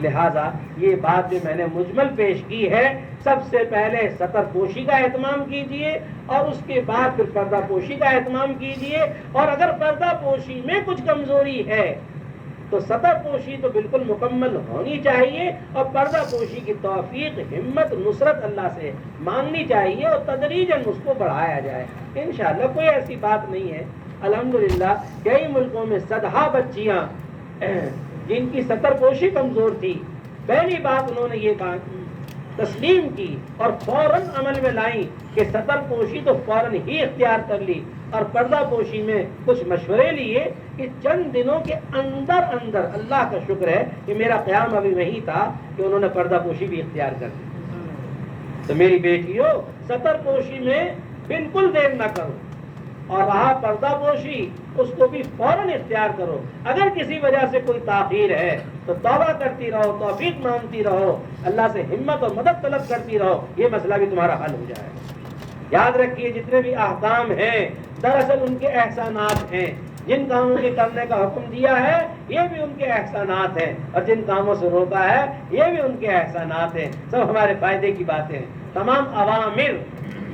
لہذا یہ بات جو میں نے مجمل پیش کی ہے، سب سے پہلے سطر پوشی کا اہتمام کیجئے اور اس کے بعد پھر پردہ پوشی کا اہتمام کیجئے، اور اگر پردہ پوشی میں کچھ کمزوری ہے تو سطر پوشی تو بالکل مکمل ہونی چاہیے، اور پردہ پوشی کی توفیق، ہمت، نصرت اللہ سے مانگنی چاہیے اور تدریجاً اس کو بڑھایا جائے۔ انشاءاللہ کوئی ایسی بات نہیں ہے۔ الحمدللہ کئی ملکوں میں صدہا بچیاں جن کی سطر پوشی کمزور تھی، پہلی بات انہوں نے یہ تسلیم کی اور فوراً عمل میں لائیں کہ سطر پوشی تو فوراً ہی اختیار کر لی، اور پردہ پوشی میں کچھ مشورے لیے کہ چند دنوں کے اندر اندر، اللہ کا شکر ہے کہ میرا قیام ابھی وہی تھا کہ انہوں نے پردہ پوشی بھی اختیار کر لی۔ تو میری بیٹیوں، سطر پوشی میں بالکل دیر نہ کرو، اور رہا پردہ پوشی، اس کو بھی فوراً اختیار کرو۔ اگر کسی وجہ سے کوئی تاخیر ہے تو توبہ کرتی رہو، توفیق مانگتی رہو، اللہ سے ہمت اور مدد طلب کرتی رہو، یہ مسئلہ بھی تمہارا حل ہو جائے۔ یاد رکھیے جتنے بھی احکام ہیں دراصل ان کے احسانات ہیں۔ جن کاموں کے کرنے کا حکم دیا ہے یہ بھی ان کے احسانات ہیں، اور جن کاموں سے روکا ہے یہ بھی ان کے احسانات ہیں، سب ہمارے فائدے کی باتیں ہیں۔ تمام اوامر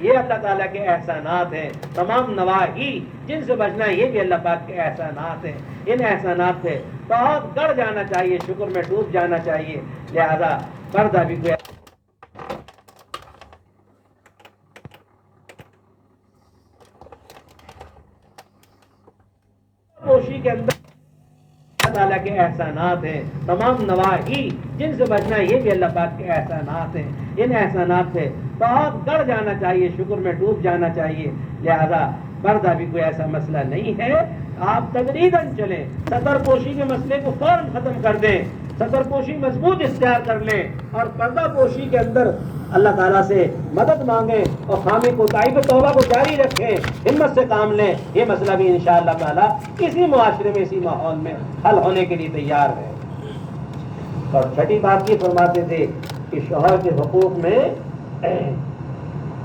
یہ اللہ تعالیٰ کے احسانات ہیں، تمام نواہی جن سے بچنا ہے یہ بھی اللہ پاک کے احسانات ہیں۔ ان احسانات سے بہت گڑ جانا چاہیے، شکر میں ڈوب جانا چاہیے۔ لہذا پردہ بھی کوئی پوشی کے اندر اللہ تعالیٰ کے احسانات ہیں، تمام نواہی جن سے بچنا ہے یہ بھی اللہ پاک کے احسانات ہیں۔ ان احسانات سے بہت گڑ جانا چاہیے، شکر میں ڈوب جانا چاہیے۔ لہذا پردہ بھی کوئی ایسا مسئلہ نہیں ہے، آپ تدریجاً چلیں، سطر پوشی کے مسئلے کو فوراً ختم کر دیں، سطر پوشی مضبوط اختیار کر لیں، اور پردہ پوشی کے اندر اللہ تعالیٰ سے مدد مانگیں اور خامی کوتاہی پہ توبہ کو جاری رکھیں، ہمت سے کام لیں۔ یہ مسئلہ بھی انشاءاللہ تعالیٰ اسی معاشرے میں، اسی ماحول میں حل ہونے کے لیے تیار ہے۔ اور چھٹی بات یہ فرماتے تھے کہ شوہر کے حقوق میں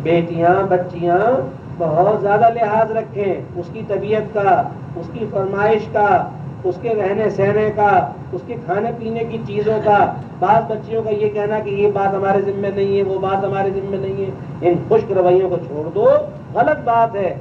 بیٹیاں، بچیاں بہت زیادہ لحاظ رکھیں، اس کی طبیعت کا، اس کی فرمائش کا، اس کے رہنے سہنے کا، اس کے کھانے پینے کی چیزوں کا۔ بعض بچیوں کا یہ کہنا کہ یہ بات ہمارے ذمہ نہیں ہے، وہ بات ہمارے ذمہ نہیں ہے، ان خشک رویوں کو چھوڑ دو، غلط بات ہے۔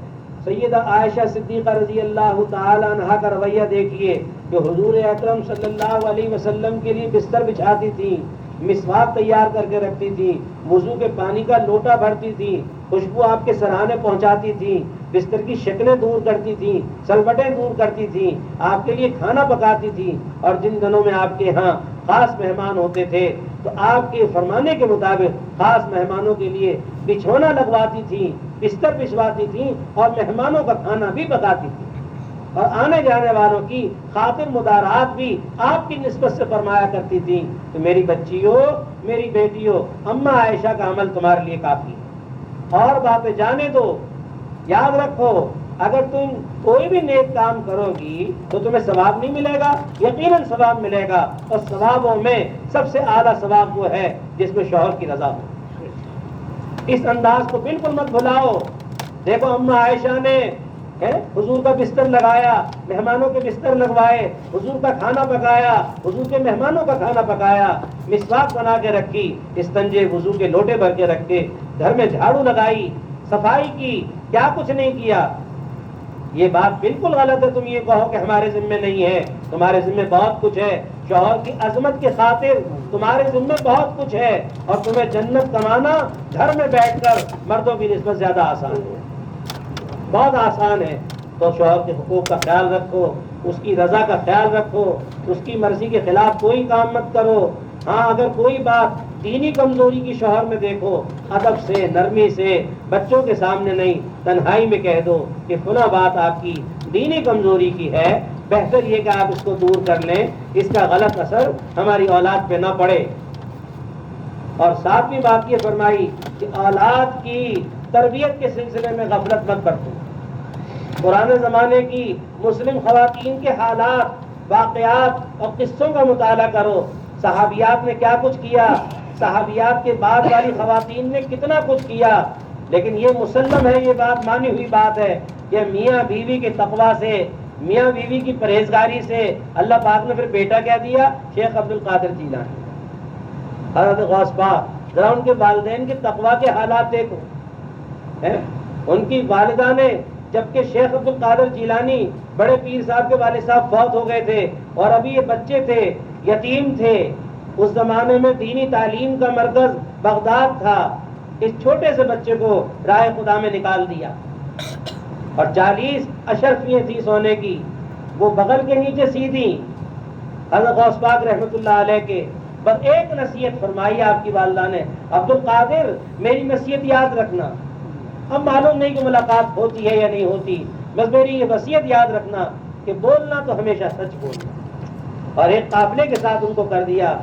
سیدہ عائشہ صدیقہ رضی اللہ تعالی عنہا کا رویہ دیکھیے کہ حضور اکرم صلی اللہ علیہ وسلم کے لیے بستر بچھاتی تھیں، مسواک تیار کر کے رکھتی تھیں، وضو کے پانی کا لوٹا بھرتی تھیں، خوشبو آپ کے سرانے پہنچاتی تھیں، بستر کی شکلیں دور کرتی تھیں، سلوٹیں دور کرتی تھیں، آپ کے لیے کھانا پکاتی تھیں، اور جن دنوں میں آپ کے ہاں خاص مہمان ہوتے تھے تو آپ کے فرمانے کے مطابق خاص مہمانوں کے لیے بچھونا لگواتی تھیں، بستر بچھواتی تھیں، اور مہمانوں کا کھانا بھی پکاتی تھیں، اور آنے جانے والوں کی خاطر مدارات بھی آپ کی نسبت سے فرمایا کرتی تھیں۔ تو میری بچیوں، میری بیٹیوں، اماں عائشہ کا عمل تمہارے لیے کافی ہے، اور باتیں جانے دو۔ یاد رکھو اگر تم کوئی بھی نیک کام کرو گی تو تمہیں ثواب نہیں ملے گا، یقیناً ثواب ملے گا، اور ثوابوں میں سب سے اعلیٰ ثواب وہ ہے جس میں شوہر کی رضا ہو۔ اس انداز کو بالکل مت بھلاؤ۔ دیکھو اماں عائشہ نے حضور کا بستر لگایا، مہمانوں کے بستر لگوائے، حضور کا کھانا پکایا، حضور کے مہمانوں کا کھانا پکایا، مسواک بنا کے رکھی، استنجے وضو کے لوٹے بھر کے رکھے، گھر میں جھاڑو لگائی، صفائی کی، کیا کچھ نہیں کیا۔ یہ بات بالکل غلط ہے تم یہ کہو کہ ہمارے ذمہ نہیں ہے، تمہارے ذمہ بہت کچھ ہے۔ شوہر کی عظمت کی خاطر تمہارے ذمہ بہت کچھ ہے، اور تمہیں جنت کمانا گھر میں بیٹھ کر مردوں کی نسبت زیادہ آسان ہے، بہت آسان ہے۔ تو شوہر کے حقوق کا خیال رکھو، اس کی رضا کا خیال رکھو، اس کی مرضی کے خلاف کوئی کام مت کرو۔ ہاں اگر کوئی بات دینی کمزوری کی شوہر میں دیکھو، ادب سے، نرمی سے، بچوں کے سامنے نہیں، تنہائی میں کہہ دو کہ فلاں بات آپ کی دینی کمزوری کی ہے، بہتر یہ کہ آپ اس کو دور کر لیں، اس کا غلط اثر ہماری اولاد پہ نہ پڑے۔ اور ساتویں بات یہ فرمائی کہ اولاد کی تربیت کے سلسلے میں غفلت مت برتو۔ پرانے زمانے کی مسلم خواتین کے حالات، واقعات اور قصوں کا مطالعہ کرو، صحابیات نے کیا کچھ کیا، صحابیات کے بعد والی خواتین نے کتنا کچھ کیا۔ لیکن یہ مسلم ہے، یہ بات مانی ہوئی بات ہے کہ میاں بیوی کے تقویٰ سے، میاں بیوی کی پرہیزگاری سے اللہ پاک نے پھر بیٹا کیا دیا، شیخ عبد القادر جیلانی۔ حضرت غوث پاک، ذرا ان کے والدین کے تقویٰ کے حالات دیکھو. ان کی والدہ نے، جبکہ شیخ عبد القادر جیلانی بڑے پیر صاحب کے والد صاحب فوت ہو گئے تھے اور ابھی یہ بچے تھے، یتیم تھے. اس زمانے میں دینی تعلیم کا مرکز بغداد تھا. اس چھوٹے سے بچے کو راہ خدا میں نکال دیا اور 40 اشرفیاں تھی سونے کی، وہ بغل کے نیچے سیدھی. حضرت غوث پاک رحمۃ اللہ علیہ کے بس ایک نصیحت فرمائی آپ کی والدہ نے، عبد القادر میری نصیحت یاد رکھنا. اب معلوم نہیں کہ ملاقات ہوتی ہے یا نہیں ہوتی، بس میری یہ وصیت یاد رکھنا کہ بولنا تو ہمیشہ سچ بولنا. اور ایک قافلے کے ساتھ ان کو کر دیا.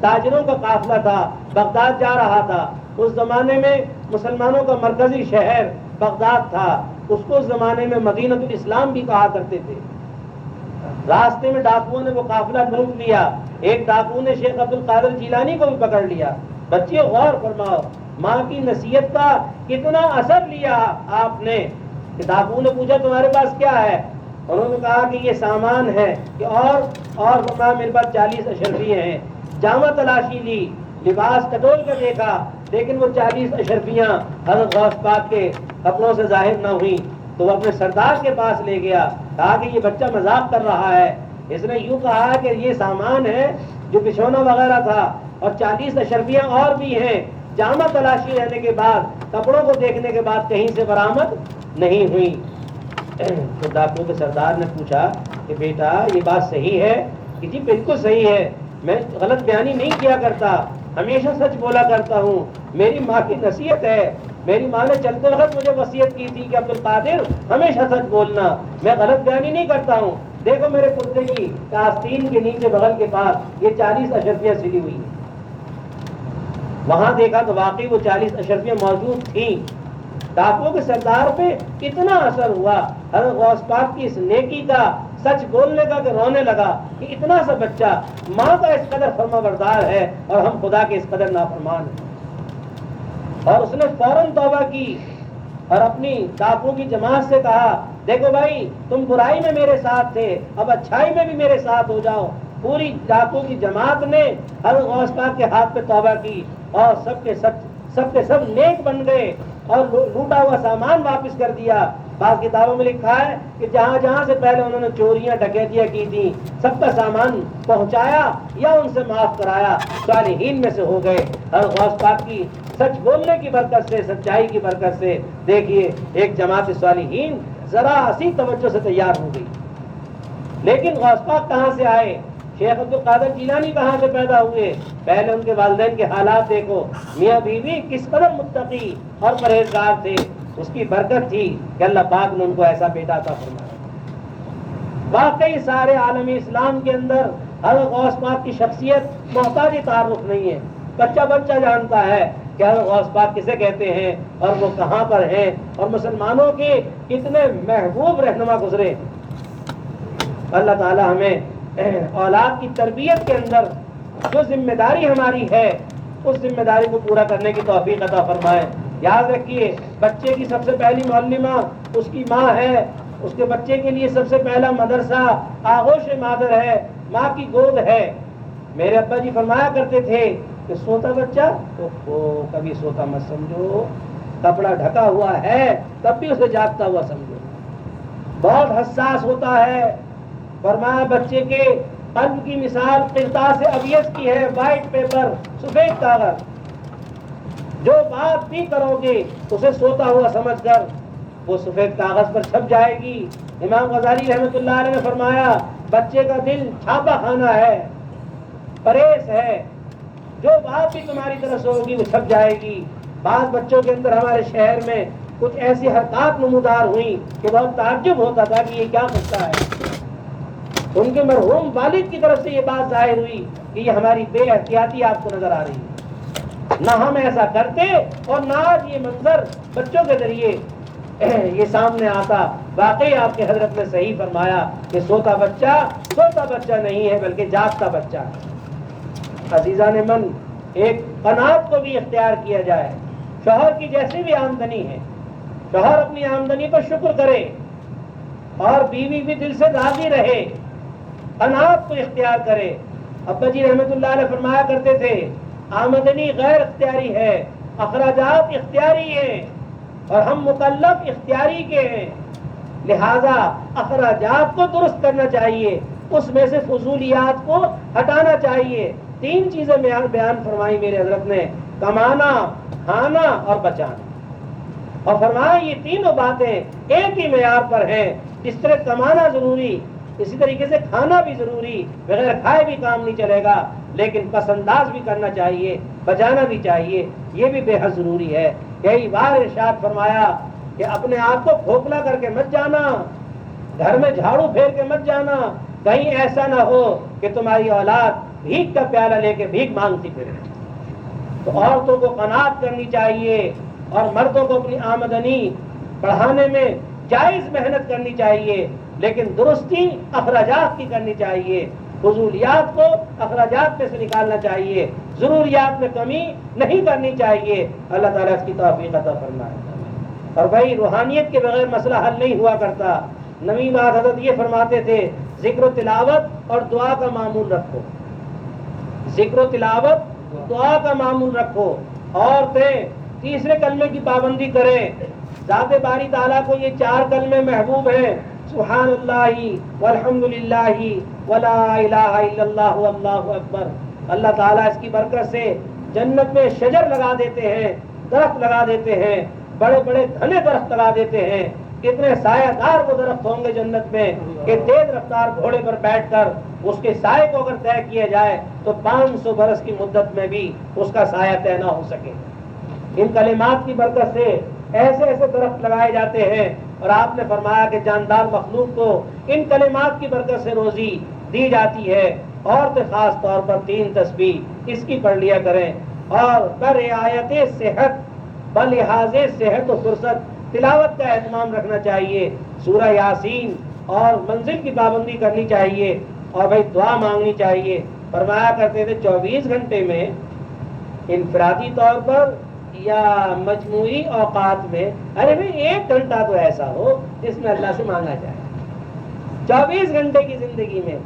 تاجروں کا قافلہ تھا، بغداد جا رہا تھا. اس زمانے میں مسلمانوں کا مرکزی شہر بغداد تھا. اس کو اس زمانے میں مدینہ الاسلام بھی کہا کرتے تھے. راستے میں ڈاکوؤں نے وہ قافلہ لوٹ لیا. ایک ڈاکو نے شیخ عبد القادر جیلانی کو بھی پکڑ لیا. بچے غور فرماؤ، ماں کی نصیحت کا کتنا اثر لیا آپ نے. کہ ڈاکو نے پوچھا تمہارے پاس کیا ہے؟ انہوں نے کہا کہ یہ سامان ہے. کہ اور فرمایا میرے پاس 40 اشرفیاں ہیں. جامہ تلاشی لی، لباس ٹٹول کر دیکھا، لیکن وہ 40 اشرفیاں حضرت غوث پاک کے کپڑوں سے ظاہر نہ ہوئی. تو وہ اپنے سردار کے پاس لے گیا، کہا کہ یہ بچہ مذاق کر رہا ہے. اس نے یوں کہا کہ یہ سامان ہے جو بچھونا وغیرہ تھا، اور 40 اشرفیاں اور بھی ہیں. جامع تلاشی رہنے کے بعد، کپڑوں کو دیکھنے کے بعد کہیں سے برآمد نہیں ہوئی. تو ڈاکو کے سردار نے پوچھا کہ بیٹا یہ بات صحیح ہے؟ کہ جی بالکل صحیح ہے، میں غلط بیانی نہیں کیا کرتا، ہمیشہ سچ بولا کرتا ہوں. میری ماں کی نصیحت ہے، میری ماں نے چلتے وقت مجھے وصیت کی تھی کہ عبد القادر ہمیشہ سچ بولنا، میں غلط بیانی نہیں کرتا ہوں. دیکھو میرے کرتے کی آستین کے نیچے بغل کے پاس یہ 40 اشرفیاں سلی ہوئی ہیں. وہاں دیکھا تو واقعی وہ 40 اشرفیاں موجود تھیں. ڈاکوؤں کے سردار پہ کتنا اثر ہوا حضرت غوث پاک کی اس نیکی کا، سچ بولنے کا، کہ رونے لگا کہ اتنا سا بچہ ماں کا اس قدر فرما بردار ہے اور ہم خدا کے اس قدر نافرمان ہیں. اور اس نے فوراً توبہ کی اور اپنی ڈاکوؤں کی جماعت سے کہا دیکھو بھائی تم برائی میں میرے ساتھ تھے، اب اچھائی میں بھی میرے ساتھ ہو جاؤ. پوری ڈاکو کی جماعت نے حضرت غوث پاک کے ہاتھ پہ توبہ کی اور سب کے سب نیک بن گئے اور لوٹا ہوا سامان واپس کر دیا. بعض کتابوں میں لکھا ہے کہ جہاں جہاں سے پہلے انہوں نے چوریاں ڈکیتیاں کی تھیں سب کا سامان پہنچایا یا ان سے معاف کرایا. صالحین میں سے ہو گئے. حضرت غوث پاک کی سچ بولنے کی برکت سے، سچائی کی برکت سے دیکھیے ایک جماعت صالحین ذرا سی توجہ سے تیار ہو گئی. لیکن غوث پاک کہاں سے آئے؟ شیخ عبد القادر جیلانی کہاں سے پیدا ہوئے؟ پہلے ان کے والدین کے حالات دیکھو. میاں بیوی کس قدر متقی اور پرہیزگار تھے. اس کی برکت تھی کہ اللہ پاک نے ان کو ایسا بیٹا عطا فرمایا. واقعی سارے عالم اسلام کے اندر حضرت غوث پاک کی شخصیت محتاج تعارف نہیں ہے. بچہ بچہ جانتا ہے کہ حضرت غوث پاک کسے کہتے ہیں اور وہ کہاں پر ہیں اور مسلمانوں کے کتنے محبوب رہنما گزرے. اللہ تعالی ہمیں اولاد کی تربیت کے اندر جو ذمہ داری ہماری ہے اس ذمہ داری کو پورا کرنے کی توفیق عطا فرمائے. یاد رکھیے بچے کی سب سے پہلی معلمہ اس کی ماں ہے. اس کے بچے کے لیے سب سے پہلا مدرسہ آغوش مادر ہے، ماں کی گود ہے. میرے ابا جی فرمایا کرتے تھے کہ سوتا بچہ تو کبھی سوتا مت سمجھو، کپڑا ڈھکا ہوا ہے تب بھی اسے جاگتا ہوا سمجھو. بہت حساس ہوتا ہے. فرمایا بچے کے قلب کی مثال قرطاس ابیض کی ہے، وائٹ پیپر، سفید کاغذ. جو بات بھی کرو گے اسے سوتا ہوا سمجھ کر وہ سفید کاغذ پر چھپ جائے گی. امام غزالی رحمۃ اللہ علیہ نے فرمایا بچے کا دل چھاپا خانہ ہے، پریس ہے، جو بات بھی تمہاری طرف سے ہوگی وہ چھپ جائے گی. بعض بچوں کے اندر ہمارے شہر میں کچھ ایسی حرکات نمودار ہوئی کہ بہت تعجب ہوتا تھا کہ یہ کیا کرتا ہے. ان کے مرحوم والد کی طرف سے یہ بات ظاہر ہوئی کہ یہ ہماری بے احتیاطی آپ کو نظر آ رہی ہے. نہ ہم ایسا کرتے اور نہ آج یہ منظر بچوں کے ذریعے یہ سامنے آتا. واقعی آپ کے حضرت نے صحیح فرمایا کہ سوتا بچہ نہیں ہے بلکہ جاگتا بچہ ہے. عزیزان من، ایک قناعت کو بھی اختیار کیا جائے. شوہر کی جیسی بھی آمدنی ہے، شوہر اپنی آمدنی پر شکر کرے اور بیوی بھی دل سے راضی رہے، قناعت کو اختیار کرے. ابا جی رحمت اللہ علیہ فرمایا کرتے تھے آمدنی غیر اختیاری ہے، اخراجات اختیاری ہیں اور ہم مکلف اختیاری کے ہیں، لہذا اخراجات کو درست کرنا چاہیے، اس میں سے فضولیات کو ہٹانا چاہیے۔ 3 چیزیں بیان فرمائی میرے حضرت نے، کمانا، کھانا اور بچانا، اور فرمایا یہ تینوں باتیں ایک ہی معیار پر ہیں۔ جس طرح کمانا ضروری، اسی طریقے سے کھانا بھی ضروری، بغیر کھائے بھی کام نہیں چلے گا، لیکن پس انداز بھی کرنا چاہیے، بچانا بھی چاہیے، یہ بھی بے حد ضروری ہے۔ کئی بار ارشاد فرمایا کہ اپنے آپ کو کھوکھلا کر کے مت جانا، گھر میں جھاڑو پھیر کے مت جانا، کہیں ایسا نہ ہو کہ تمہاری اولاد بھیک کا پیالہ لے کے بھیک مانگتی پھرے۔ تو عورتوں کو قناعت کرنی چاہیے اور مردوں کو اپنی آمدنی بڑھانے میں جائز محنت کرنی چاہیے، لیکن درستی اخراجات کی کرنی چاہیے، فضولیات کو اخراجات میں سے نکالنا چاہیے، ضروریات میں کمی نہیں کرنی چاہیے۔ اللہ تعالیٰ اس کی توفیق عطا فرمائے۔ اور بھائی روحانیت کے بغیر مسئلہ حل نہیں ہوا کرتا۔ نبی بات حضرت یہ فرماتے تھے، ذکر و تلاوت اور دعا کا معمول رکھو، ذکر و تلاوت دعا کا معمول رکھو۔ عورتیں تیسرے کلمے کی پابندی کریں۔ ذات باری تعالیٰ کو یہ 4 کلمے محبوب ہیں، سبحان اللہ والحمد للہ ولا الہ الا اللہ واللہ اکبر۔ اللہ تعالیٰ اس کی برکت سے جنت میں شجر لگا دیتے ہیں، درخت لگا دیتے ہیں، بڑے بڑے گھنے درخت لگا دیتے ہیں۔ کتنے سایہ دار وہ درخت ہوں گے جنت میں کہ تیز رفتار گھوڑے پر بیٹھ کر اس کے سائے کو اگر طے کیا جائے تو 500 برس کی مدت میں بھی اس کا سایہ طے نہ ہو سکے۔ ان کلمات کی برکت سے ایسے ایسے درخت لگائے جاتے ہیں، اور آپ نے فرمایا کہ جاندار مخلوق کو ان کلمات کی برکت سے روزی دی جاتی ہے۔ عورتیں خاص طور پر 3 تسبیح اس کی پڑھ لیا کریں، اور برعایت صحت، بلحاظ صحت و فرصت تلاوت کا اہتمام رکھنا چاہیے، سورہ یاسین اور منزل کی پابندی کرنی چاہیے، اور بھائی دعا مانگنی چاہیے۔ فرمایا کرتے تھے 24 گھنٹے میں انفرادی طور پر یا مجموعی اوقات میں، ارے بھائی 1 گھنٹہ تو ایسا ہو جس میں اللہ سے مانگا جائے۔ 24 گھنٹے کی زندگی میں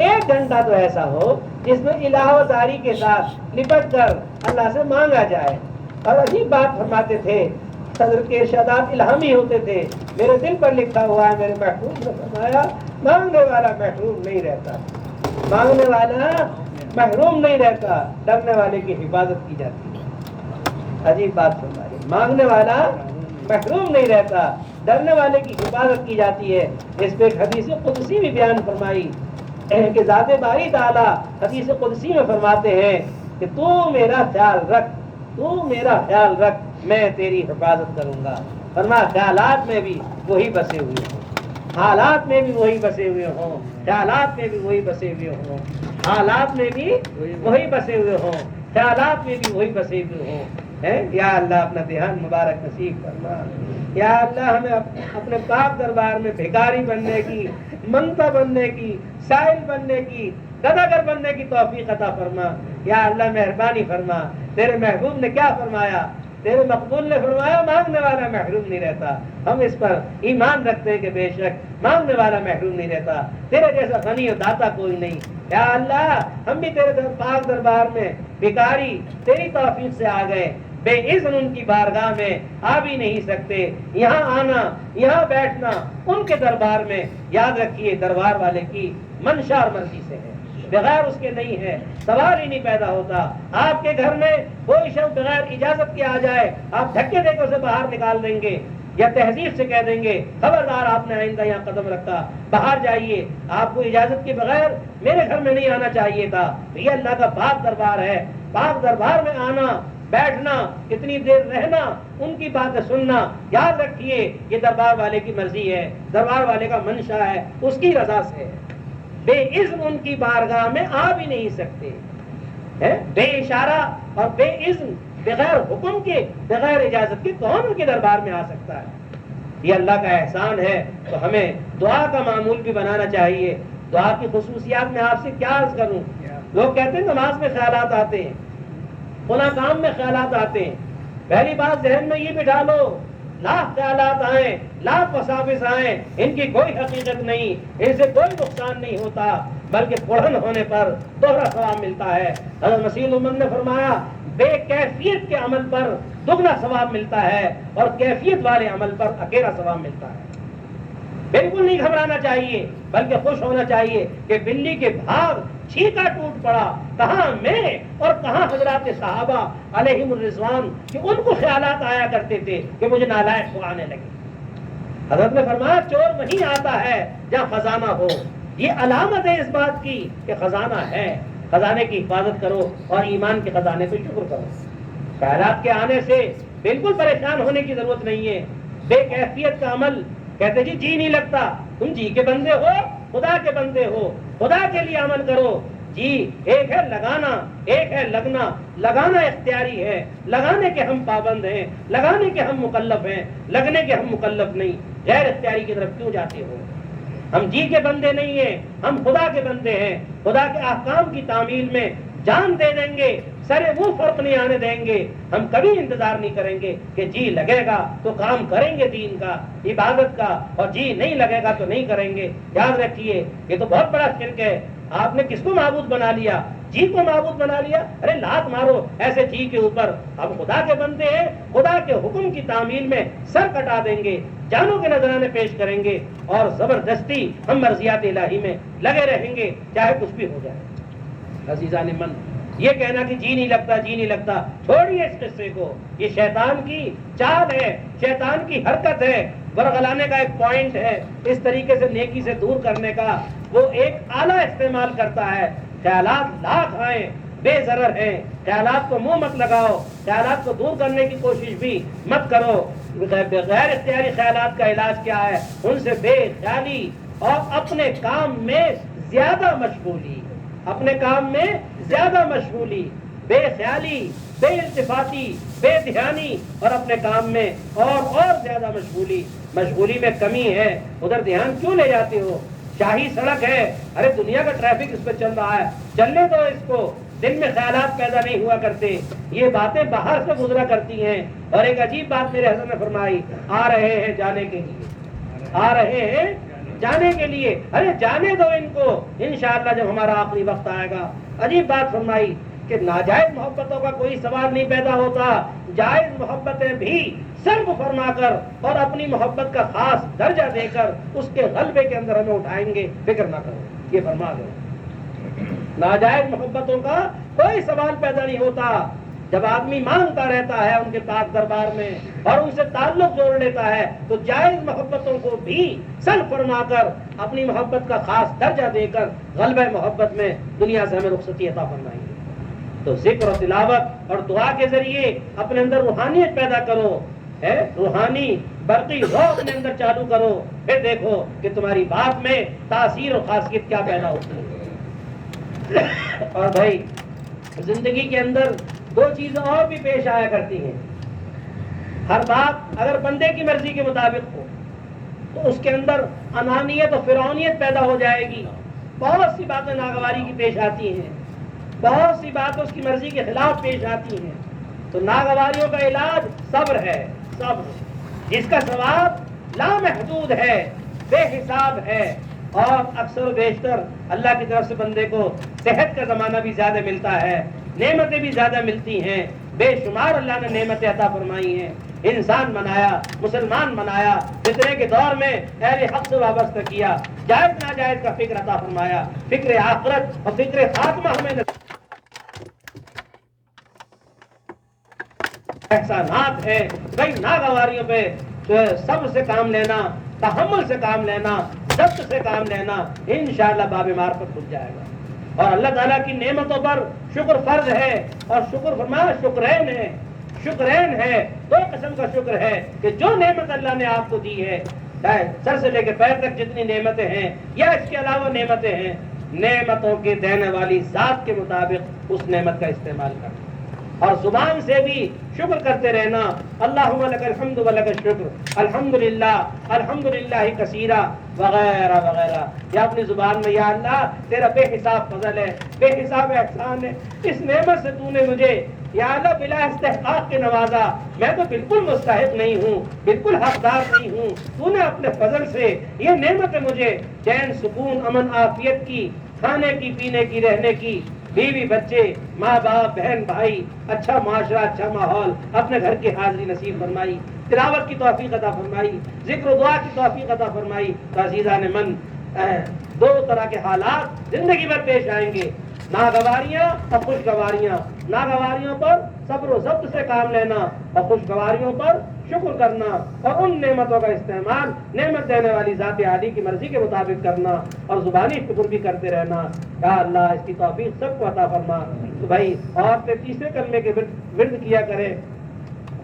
1 گھنٹہ تو ایسا ہو جس میں الہ و زاری کے ساتھ لپٹ کر اللہ سے مانگا جائے۔ اور عجیب بات فرماتے تھے، صدر کے ارشادات الہامی ہوتے تھے، میرے دل پر لکھا ہوا ہے، میرے محبوب نے فرمایا مانگنے والا محروم نہیں رہتا، مانگنے والا محروم نہیں رہتا، ڈرنے والے کی حفاظت کی جاتی ہے۔ عجیب بات فرمائی، مانگنے والا محروم نہیں رہتا، ڈرنے والے کی حفاظت کی جاتی ہے۔ اس پہ ایک حدیث قدسی بھی بیان فرمائی کہ ذات باری تعالیٰ حدیث قدسی میں فرماتے ہیں کہ تو میرا خیال رکھ، تو میرا خیال رکھ، میں تیری حفاظت کروں گا۔ فرمایا خیالات میں بھی وہی بسے ہوئے ہوں، حالات میں بھی وہی بسے ہوئے ہوں، خیالات میں بھی وہی بسے ہوئے ہوں، حالات میں بھی وہی بسے ہوئے ہوں، خیالات میں بھی وہی بسے ہوئے ہوں۔ یا اللہ اپنا دھیان مبارک نصیب فرما۔ یا اللہ ہمیں اپنے پاک دربار میں بھکاری بننے کی، منگتا بننے کی، سائل بننے کی، گداگر بننے کی توفیق عطا فرما۔ یا اللہ مہربانی فرما۔ تیرے محبوب نے کیا فرمایا؟ تیرے مقبول نے فرمایا مانگنے والا محروم نہیں رہتا۔ ہم اس پر ایمان رکھتے ہیں کہ بے شک مانگنے والا محروم نہیں رہتا، تیرے جیسا غنی و داتا کوئی نہیں۔ یا اللہ ہم بھی تیرے پاک دربار میں بھکاری تیری توفیق سے آ گئے، بے اذن ان کی بارگاہ میں آ بھی نہیں سکتے۔ یہاں آنا، یہاں بیٹھنا ان کے دربار میں، یاد رکھیے دربار والے کی منشا اور مرضی سے ہے، بغیر اس کے نہیں ہے، سوال ہی نہیں پیدا ہوتا۔ آپ کے گھر میں کوئی شخص بغیر اجازت کے آ جائے، آپ دھکے دے کر اسے باہر نکال دیں گے یا تہذیب سے کہہ دیں گے خبردار آپ نے آئندہ یہاں قدم رکھا باہر جائیے، آپ کو اجازت کے بغیر میرے گھر میں نہیں آنا چاہیے تھا۔ یہ اللہ کا پاک دربار ہے، پاک دربار میں آنا، بیٹھنا، کتنی دیر رہنا، ان کی باتیں سننا، یاد رکھیے یہ دربار والے کی مرضی ہے، دربار والے کا منشا ہے، اس کی رضا سے ہے۔ بے اذن ان کی بارگاہ میں آ بھی نہیں سکتے، بے اشارہ اور بے اذن، بغیر حکم کے، بغیر اجازت کے کون ان کے دربار میں آ سکتا ہے؟ یہ اللہ کا احسان ہے۔ تو ہمیں دعا کا معمول بھی بنانا چاہیے۔ دعا کی خصوصیات میں آپ سے کیا عرض کروں؟ لوگ کہتے ہیں نماز میں خیالات آتے ہیں، فلاں کام میں خیالات آتے ہیں۔ پہلی بات ذہن میں یہ بٹھا لو، لاکھ خیالات آئیں لاکھ وساوس آئیں، ان کی کوئی حقیقت نہیں، ان سے کوئی نقصان نہیں ہوتا، بلکہ پڑھن ہونے پر دوہرا ثواب ملتا ہے۔ حضرت مسیح الامت نے فرمایا بے کیفیت کے عمل پر دگنا ثواب ملتا ہے اور کیفیت والے عمل پر اکیلا ثواب ملتا ہے۔ بالکل نہیں گھبرانا چاہیے، بلکہ خوش ہونا چاہیے کہ بلی کے بھاگ چھینکا ٹوٹ پڑا، کہاں میں اور کہاں حضرات صحابہ علیہم الرضوان کہ ان کو خیالات آیا کرتے تھے کہ مجھے نالائق کو آنے لگے۔ حضرت نے فرمایا چور وہیں آتا ہے جہاں خزانہ ہو، یہ علامت ہے اس بات کی کہ خزانہ ہے، خزانے کی حفاظت کرو اور ایمان کے خزانے پہ شکر کرو۔ خیالات کے آنے سے بالکل پریشان ہونے کی ضرورت نہیں ہے۔ بے کیفیت کا عمل، کہتے جی نہیں لگتا، تم جی کے بندے ہو، خدا کے بندے ہو، خدا کے لیے عمل کرو۔ جی ایک ہے لگانا، ایک ہے لگنا۔ لگانا اختیاری ہے، لگانے کے ہم پابند ہیں، لگانے کے ہم مکلف ہیں، لگنے کے ہم مکلف نہیں۔ غیر اختیاری کی طرف کیوں جاتے ہو؟ ہم جی کے بندے نہیں ہیں، ہم خدا کے بندے ہیں۔ خدا کے احکام کی تعمیل میں جان دے دیں گے، سرے وہ فرق نہیں آنے دیں گے۔ ہم کبھی انتظار نہیں کریں گے کہ جی لگے گا تو کام کریں گے دین کا، عبادت کا، اور جی نہیں لگے گا تو نہیں کریں گے۔ یاد رکھیے یہ تو بہت بڑا شرک ہے۔ آپ نے کس کو معبود بنا لیا؟ جی کو معبود بنا لیا۔ ارے لات مارو ایسے جی کے اوپر۔ ہم خدا کے بندے ہیں، خدا کے حکم کی تعمیل میں سر کٹا دیں گے، جانوں کے نذرانے پیش کریں گے، اور زبردستی ہم مرضیات الہی میں لگے رہیں گے، چاہے کچھ بھی ہو جائے۔ عزیزان من، یہ کہنا کہ جی نہیں لگتا، جی نہیں لگتا، چھوڑیے اس قصے کو۔ یہ شیطان کی چال ہے، شیطان کی حرکت ہے، برگلانے کا ایک پوائنٹ ہے، اس طریقے سے نیکی سے دور کرنے کا وہ ایک آلہ استعمال کرتا ہے۔ خیالات لاکھ آئیں، بے ضرر ہیں، خیالات کو منہ مت لگاؤ، خیالات کو دور کرنے کی کوشش بھی مت کرو۔ غیر اختیاری خیالات کا علاج کیا ہے؟ ان سے بے خیالی اور اپنے کام میں زیادہ مشغولی، اپنے کام میں زیادہ مشغولی، بے خیالی، بے التفاتی، بے دھیانی، اور اپنے کام میں اور زیادہ مشغولی۔ مشغولی میں کمی ہے، ادھر دھیان کیوں لے جاتے ہو؟ شاہی سڑک ہے، ارے دنیا کا ٹریفک اس پہ چل رہا ہے، چلنے دو اس کو۔ دل میں خیالات پیدا نہیں ہوا کرتے، یہ باتیں باہر سے گزرا کرتی ہیں۔ اور ایک عجیب بات میرے حضرت نے فرمائی، آ رہے ہیں جانے کے لیے، آ رہے ہیں جانے کے لیے، ارے جانے دو ان کو، انشاءاللہ جب ہمارا آخری وقت آئے گا۔ عجیب بات فرمائی کہ ناجائز محبتوں کا کوئی سوال نہیں پیدا ہوتا، جائز محبتیں بھی سلب فرما کر اور اپنی محبت کا خاص درجہ دے کر اس کے غلبے کے اندر ہمیں اٹھائیں گے، فکر نہ کرو، یہ فرما دو۔ ناجائز محبتوں کا کوئی سوال پیدا نہیں ہوتا۔ جب آدمی مانگتا رہتا ہے ان کے پاک دربار میں اور ان سے تعلق جوڑ لیتا ہے تو جائز محبتوں کو بھی سلب فرما کر اپنی محبت کا خاص درجہ دے کر غلبہ محبت میں دنیا سے ہمیں رخصتی عطا فرمائیں گے۔ تو ذکر و تلاوت اور دعا کے ذریعے اپنے اندر روحانیت پیدا کرو، روحانی برقی روح اپنے اندر چالو کرو، پھر دیکھو کہ تمہاری بات میں تاثیر اور خاصیت کیا پیدا ہوتی ہے۔ اور بھائی زندگی کے اندر دو چیزیں اور بھی پیش آیا کرتی ہیں۔ ہر بات اگر بندے کی مرضی کے مطابق ہو تو اس کے اندر انانیت اور فرعونیت پیدا ہو جائے گی۔ بہت سی باتیں ناگواری کی پیش آتی ہیں، بہت سی باتیں اس کی مرضی کے خلاف پیش آتی ہیں۔ تو ناگواریوں کا علاج صبر ہے، صبر جس کا ثواب لامحدود ہے، بے حساب ہے، اور اکثر و بیشتر اللہ کی طرف سے بندے کو صحت کا زمانہ بھی زیادہ ملتا ہے، نعمتیں بھی زیادہ ملتی ہیں، بے شمار اللہ نے نعمتیں عطا فرمائی ہیں۔ انسان بنایا، مسلمان بنایا، فتنے کے دور میں اہل حق سے وابستہ کیا، جائز ناجائز کا فکر عطا فرمایا، فکر آخرت اور فکر خاتمہ ہمیں احسانات ہے۔ کئی ناگواریوں پہ صبر سے کام لینا، تحمل سے کام لینا، ضبط سے کام لینا، انشاءاللہ باب معرفت کھل جائے گا۔ اور اللہ تعالیٰ کی نعمتوں پر شکر فرض ہے، اور شکر فرمایا شکرین ہے، شکرین ہے، دو قسم کا شکر ہے کہ جو نعمت اللہ نے آپ کو دی ہے، چاہے سر سے لے کے پیر تک جتنی نعمتیں ہیں یا اس کے علاوہ نعمتیں ہیں، نعمتوں کے دینے والی ذات کے مطابق اس نعمت کا استعمال کرنا، اور زبان سے بھی شکر کرتے رہنا، اللہم لک الحمد و لک الشکر، الحمدللہ، الحمدللہ کثیرا، وغیرہ وغیرہ۔ یا اپنی زبان میں یا اللہ تیرا بے حساب فضل ہے، بے حساب احسان ہے، اس نعمت سے تو نے مجھے یا اللہ بلا استحقاق کے نوازا، میں تو بالکل مستحق نہیں ہوں، بالکل حقدار نہیں ہوں، تو نے اپنے فضل سے یہ نعمت مجھے چین، سکون، امن، عافیت کی، کھانے کی، پینے کی، رہنے کی، بیوی بچے، ماں باپ، بہن بھائی، اچھا معاشرہ، اچھا ماحول، اپنے گھر کی حاضری نصیب فرمائی، تلاوت کی توفیق عطا فرمائی، ذکر و دعا کی توفیق عطا فرمائی۔ تو عزیزان من، دو طرح کے حالات زندگی میں پیش آئیں گے، ناگواریاں اور خوشگواریاں۔ ناگواریوں پر صبر و ضبط سے کام لینا اور خوشگواریوں پر شکر کرنا اور ان نعمتوں کا استعمال نعمت دینے والی ذات عالی کی مرضی کے مطابق کرنا اور زبانی شکر بھی کرتے رہنا۔ یا اللہ اس کی توفیق سب کو عطا فرما۔ تو بھائی عورتیں تیسرے کلمے کے ورد کیا کریں،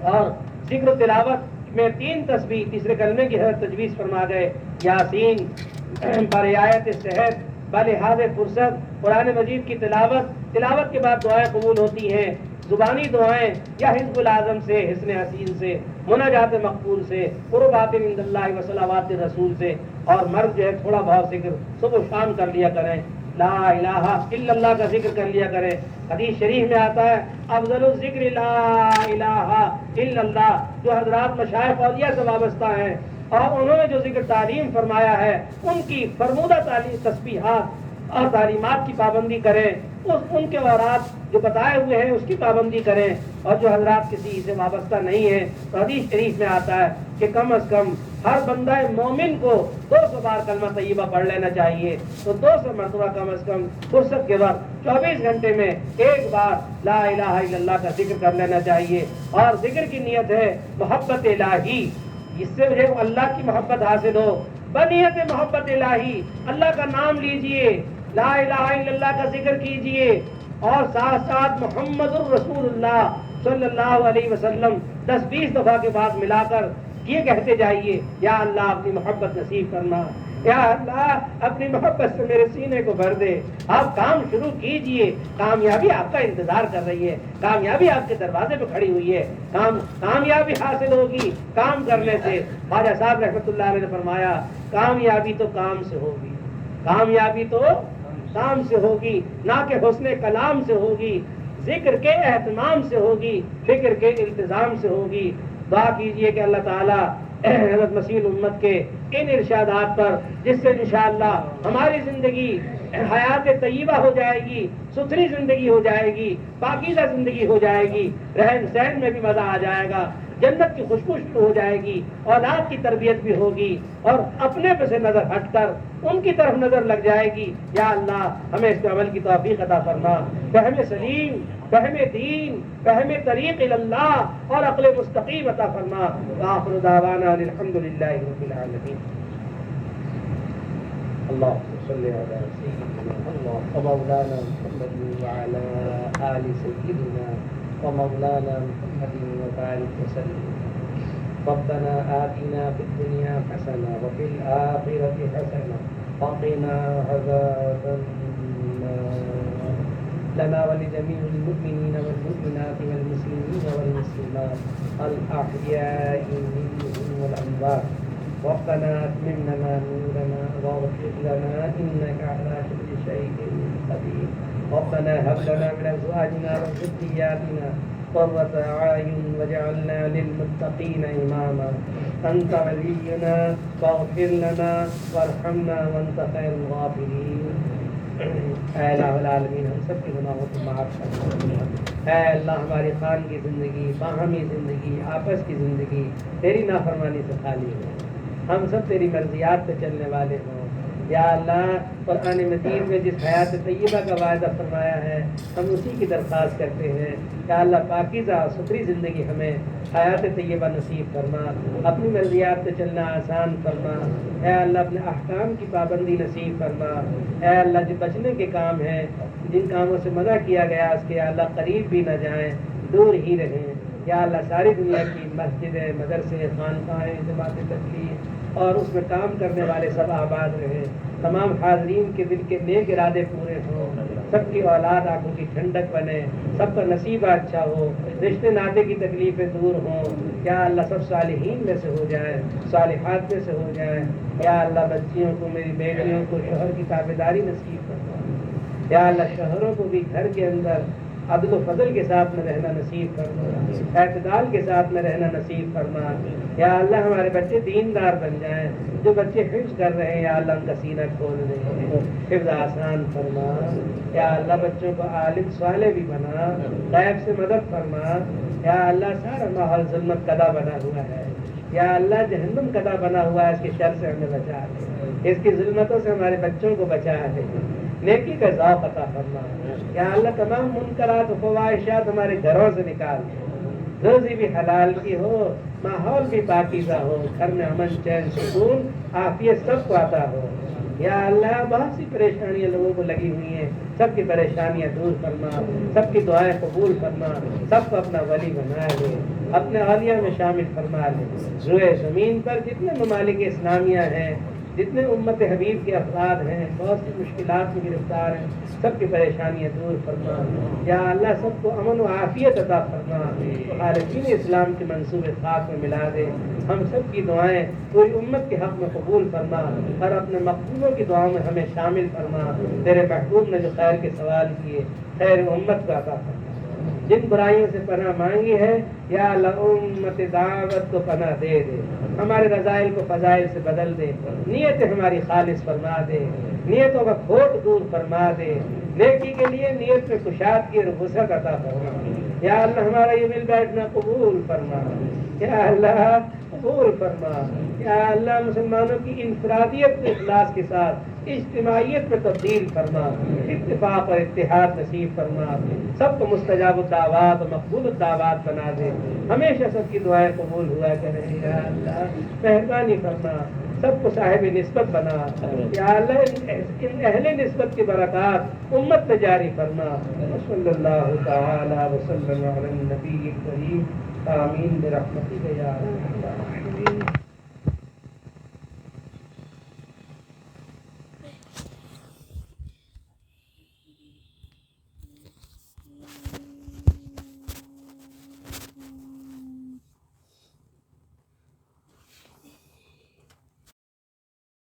اور ذکر و تلاوت میں 3 تسبیح تیسرے کلمے کی حضرت تجویز فرما گئے، یاسین، برعایت صحت، بلحاظ فرصت، قرآن مجید کی تلاوت کے بعد دعائیں قبول ہوتی ہیں، زبانی دعائیں یا حزب العظم سے، حسن حسین سے، مناجات مقبول سے، قربات عند اللہ و صلوات رسول سے، اور مرد جو ہے تھوڑا بہت ذکر صبح و شام کر لیا کریں، لا الہ الا اللہ کا ذکر کر لیا کریں۔ حدیث شریف میں آتا ہے افضل الذکر لا الہ الا اللہ۔ جو حضرات مشائخ اولیاء سے وابستہ ہیں اور انہوں نے جو ذکر تعلیم فرمایا ہے، ان کی فرمودہ تسبیحات اور تعلیمات کی پابندی کریں، ان کے اورات جو بتائے ہوئے ہیں اس کی پابندی کریں، اور جو حضرات کسی سے وابستہ نہیں ہیں تو حدیث شریف میں آتا ہے کہ کم از کم ہر بندہ مومن کو 200 بار کلمہ طیبہ پڑھ لینا چاہیے۔ تو 200 مرتبہ کم از کم فرصت کے وقت 24 گھنٹے میں ایک بار لا الہ الا اللہ کا ذکر کر لینا چاہیے، اور ذکر کی نیت ہے محبت الہی، جس سے مجھے اللہ کی محبت حاصل ہو۔ بنیت محبت الہی، اللہ کا نام لیجئے، لا الہ الا اللہ کا ذکر کیجئے، اور ساتھ ساتھ محمد الرسول اللہ صلی اللہ علیہ وسلم 10-20 دفعہ کے بعد ملا کر یہ کہتے جائیے، یا اللہ اپنی محبت نصیب کرنا، یا اللہ اپنی محبت سے میرے سینے کو بھر دے۔ آپ کام شروع کیجئے، کامیابی آپ کا انتظار کر رہی ہے، کامیابی آپ کے دروازے پہ کھڑی ہوئی ہے، کامیابی حاصل ہوگی کام کرنے سے۔ خواجہ صاحب رحمۃ اللہ علیہ نے فرمایا کامیابی تو کام سے ہوگی، کامیابی تو کام سے ہوگی، نہ کہ حسن کلام سے ہوگی، ذکر کے اہتمام سے ہوگی، فکر کے التزام سے ہوگی۔ دعا کیجئے کہ اللہ تعالیٰ حضرت مسیح امت کے ان ارشادات پر، جس سے انشاءاللہ ہماری زندگی حیات طیبہ ہو جائے گی، ستھری زندگی ہو جائے گی، پاکیزہ زندگی ہو جائے گی، رہن سہن میں بھی مزہ آ جائے گا، جنت کی خوشبو شروع ہو جائے گی، اولاد کی تربیت بھی ہوگی، اور اپنے پہ سے نظر ہٹ کر ان کی طرف نظر لگ جائے گی۔ یا اللہ ہمیں اس پہ عمل کی توفیق عطا فرما، فہم سلیم، فہم دین، فہم طریق اللہ اور عقل مستقیم عطا فرما۔ آخر دعوانا الحمدللہ رب العالمین۔ اللہم صلی علی سیدنا ومولانا محمد وعلی آل سیدنا ومولانا محمد وبارک وسلم۔ ربنا آتنا في الدنيا حسنة وفي الآخرة حسنة وقنا عذاب النار لنا ولجميع المؤمنين والمؤمنات والمسلمين والمسلمات الأحياء منهم والأموات ربنا أتمم لنا نورنا واغفر لنا إنك على كل شيء قدير ربنا هب لنا من أزواجنا وذرياتنا قرة أعين واجعلنا للمتقين إماما أنت ولينا فاغفر لنا وارحمنا وأنت خير الغافرين۔ اے الہ العالمین ہم سب کے گناہوں کو معاف کر۔ اے اللہ ہماری خان کی زندگی، باہمی زندگی، آپس کی زندگی تیری نافرمانی سے خالی ہو، ہم سب تیری مرضیات پہ چلنے والے ہوں۔ یا اللہ قرآن مجید میں جس حیات طیبہ کا وعدہ فرمایا ہے ہم اسی کی درخواست کرتے ہیں۔ یا اللہ پاکیزہ ستھری زندگی ہمیں حیات طیبہ نصیب فرما، اپنی مرضیات پہ چلنا آسان فرما۔ اے اللہ اپنے احکام کی پابندی نصیب فرما۔ اے اللہ جو بچنے کے کام ہیں، جن کاموں سے منع کیا گیا اس کے یا اللہ قریب بھی نہ جائیں، دور ہی رہیں۔ یا اللہ ساری دنیا کی مسجدیں، مدرسے، خانقاہیں، جماعت تبلیغ اور اس میں کام کرنے والے سب آباد رہیں، تمام حاضرین کے دل کے نیک ارادے پورے ہوں، سب کی اولاد آنکھوں کی ٹھنڈک بنے، سب کا نصیبہ اچھا ہو، رشتے ناطے کی تکلیفیں دور ہوں۔ یا اللہ سب صالحین میں سے ہو جائیں، صالحات میں سے ہو جائیں۔ یا اللہ بچیوں کو، میری بیٹیوں کو شوہر کی تابعداری نصیب فرما۔ یا اللہ شوہروں کو بھی گھر کے اندر عدل و فضل کے ساتھ میں رہنا نصیب فرما، اعتدال کے ساتھ میں رہنا نصیب فرما۔ یا اللہ ہمارے بچے دیندار بن جائیں، جو بچے حفظ کر رہے ہیں یا اللہ ان کا سینہ کھول دے، حفظ آسان فرما۔ یا اللہ بچوں کو عالم صالح بھی بنا، غیب سے مدد فرما۔ یا اللہ سارا ماحول ظلمت کدا بنا ہوا ہے، یا اللہ جہنم کدا بنا ہوا ہے، اس کے شر سے ہمیں بچا دے، اس کی ظلمتوں سے ہمارے بچوں کو بچا دے، نیکی کا ذوق عطا فرما۔ یا اللہ تمام منکرات و فواحشات ہمارے گھروں سے نکال دے، روزی بھی حلال کی ہو، ماحول بھی پاکیزہ ہو، گھر میں امن چین سکون عافیت سب کو عطا ہو۔ یا اللہ بہت سی پریشانیاں لوگوں کو لگی ہوئی ہیں، سب کی پریشانیاں دور فرما، سب کی دعائیں قبول فرما، سب کو اپنا ولی بنا لے، اپنے اولیاء میں شامل فرما لے۔ روئے زمین پر جتنے ممالک اسلامیہ ہیں، جتنے امت حبیب کے افراد ہیں، بہت سی مشکلات میں گرفتار ہیں، سب کی پریشانیاں دور فرما۔ یا اللہ سب کو امن و عافیت عطا فرما، خالقین اسلام کے منصوبے خاص میں ملا دے۔ ہم سب کی دعائیں پوری امت کے حق میں قبول فرما، اور اپنے مقبولوں کی دعاؤں میں ہمیں شامل فرما۔ تیرے محبوب نے جو خیر کے سوال کیے، خیر امت کو عطا فرما۔ جن برائیوں سے پناہ مانگی ہے یا اللہ امت دعوت کو پناہ دے دے، ہمارے رذائل کو فضائل سے بدل دے، نیتیں ہماری خالص فرما دے، نیتوں کا کھوٹ دور فرما دے، نیکی کے لیے نیت میں کشادگی اور وسعت عطا فرما۔ یا اللہ ہمارا یہ مل بیٹھنا قبول فرما، یا اللہ قبول فرما۔ یا اللہ مسلمانوں کی انفرادیت کے اخلاص کے ساتھ اجتماعیت میں تبدیل فرما، اتفاق اور اتحاد نصیب فرما، سب کو مستجاب الدعوات و مقبول الدعوات بنا دے، ہمیشہ سب کی دعائیں قبول ہوا کریں۔ یا اللہ مہربانی فرما، سب کو صاحب نسبت بنا۔ یا اللہ ان اہل نسبت کی برکات امت میں جاری فرما۔ صلی اللہ تعالی وسلم علی النبی الکریم، آمین برحمتک یا ارحم الراحمین۔